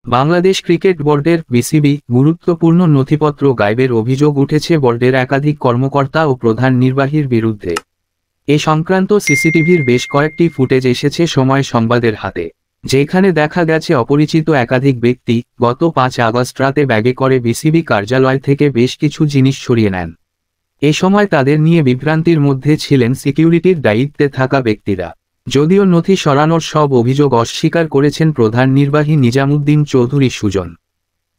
Bangladesh cricket বোর্ডের BCB গুরুত্বপূর্ণ নথিপত্র গায়েবের অভিযোগ উঠেছে বোর্ডের একাধিক কর্মকর্তা ও প্রধান নির্বাহীর বিরুদ্ধে। এ সংক্রান্ত সিসিটিভির বেশ কয়েকটি ফুটেজ এসেছে সময় সংবাদের হাতে, যেখানে দেখা গেছে অপরিচিত একাধিক ব্যক্তি গত 5 আগস্ট রাতে ব্যাগে করে বিসিবি কার্যালয় থেকে বেশ কিছু জিনিস সরিয়ে নেন। এ সময় তাদের নিয়ে বিভ্রান্তির মধ্যে ছিলেন সিকিউরিটির দায়িত্বে থাকা ব্যক্তিরা। যদিও নথি সরানোর সব অভিযোগ অস্বীকার করেছেন প্রধান নির্বাহী নিজামুদ্দিন চৌধুরী সুজন।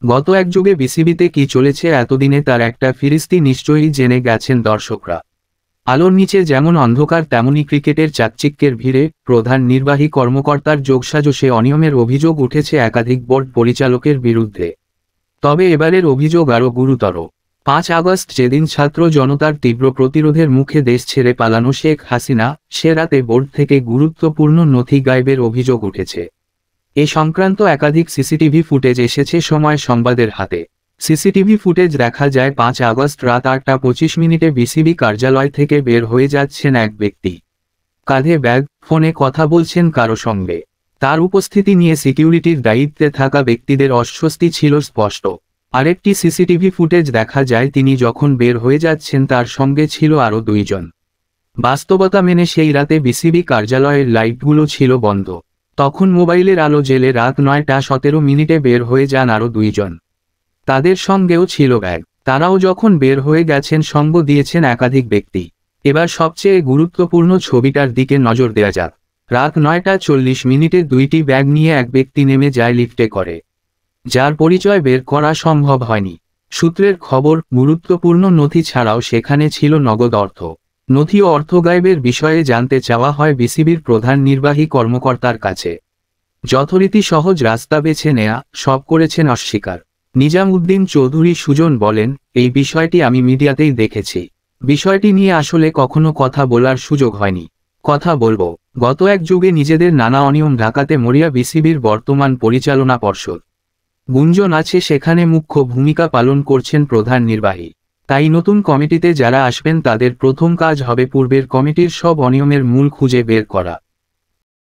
গত এক যুগে বিসিবিতে কি চলেছে এতদিনে তার একটা ফিরিস্তি নিশ্চয়ই জেনে গেছেন দর্শকরা। আলোর নিচে যেমন অন্ধকার তেমনি ক্রিকেটের চাকচিক্যের ভিড়ে প্রধান নির্বাহী কর্মকর্তার যোগসাজশে অনিয়মের অভিযোগ উঠেছে একাধিক বোর্ড পরিচালকের বিরুদ্ধে। তবে এবারের অভিযোগ আরও গুরুতর। 5 আগস্ট যেদিন ছাত্র জনতার তীব্র প্রতিরোধের মুখে দেশ ছেড়ে পালানো শেখ হাসিনা, সে রাতে বোর্ড থেকে গুরুত্বপূর্ণ নথি গায়েবের অভিযোগ উঠেছে। এ সংক্রান্ত একাধিক সিসিটিভি ফুটেজ এসেছে সময় সংবাদের হাতে। সিসিটিভি ফুটেজ দেখা যায় 5 আগস্ট রাত 8টা 25 মিনিটে বিসিবি কার্যালয় থেকে বের হয়ে যাচ্ছেন এক ব্যক্তি। কাঁধে ব্যাগ, ফোনে কথা বলছেন কারো সঙ্গে। তার উপস্থিতি নিয়ে সিকিউরিটির দায়িত্বে থাকা ব্যক্তিদের অস্বস্তি ছিল স্পষ্ট। আরেকটি সিসিটিভি ফুটেজ দেখা যায় তিনি যখন বের হয়ে যাচ্ছেন তার সঙ্গে ছিল আরও 2 জন। বাস্তবতা মেনে সেই রাতে বিসিবি কার্যালয়ের লাইটগুলো ছিল বন্ধ। তখন মোবাইলের আলো জ্বেলে রাত 9টা 17 মিনিটে বের হয়ে যান আরও 2 জন। তাদের সঙ্গেও ছিল ব্যাগ। তারাও যখন বের হয়ে গেছেন সঙ্গ দিয়েছেন একাধিক ব্যক্তি। এবার সবচেয়ে গুরুত্বপূর্ণ ছবিটার দিকে নজর দেওয়া যাক। রাত 9টা 40 মিনিটে 2টি ব্যাগ নিয়ে এক ব্যক্তি নেমে যায় লিফটে করে, যার পরিচয় বের করা সম্ভব হয়নি। সূত্রের খবর, গুরুত্বপূর্ণ নথি ছাড়াও সেখানে ছিল নগদ অর্থ। নথি ও অর্থ গায়েবের বিষয়ে জানতে চাওয়া হয় বিসিবির প্রধান নির্বাহী কর্মকর্তার কাছে। যথারীতি সহজ রাস্তা বেছে নেয়া, সব করেছেন অস্বীকার। নিজামুদ্দিন চৌধুরী সুজন বলেন, এই বিষয়টি আমি মিডিয়াতেই দেখেছি। বিষয়টি নিয়ে আসলে কখনো কথা বলার সুযোগ হয়নি। কথা বলবো। গত এক যুগে নিজেদের নানা অনিয়ম ঢাকাতে মরিয়া বিসিবির বর্তমান পরিচালনা পর্ষদ। গুঞ্জন আছে সেখানে মুখ্য ভূমিকা পালন করছেন প্রধান নির্বাহী। তাই নতুন কমিটিতে যারা আসবেন তাদের প্রথম কাজ হবে পূর্বের কমিটির সব অনিয়মের মূল খুঁজে বের করা।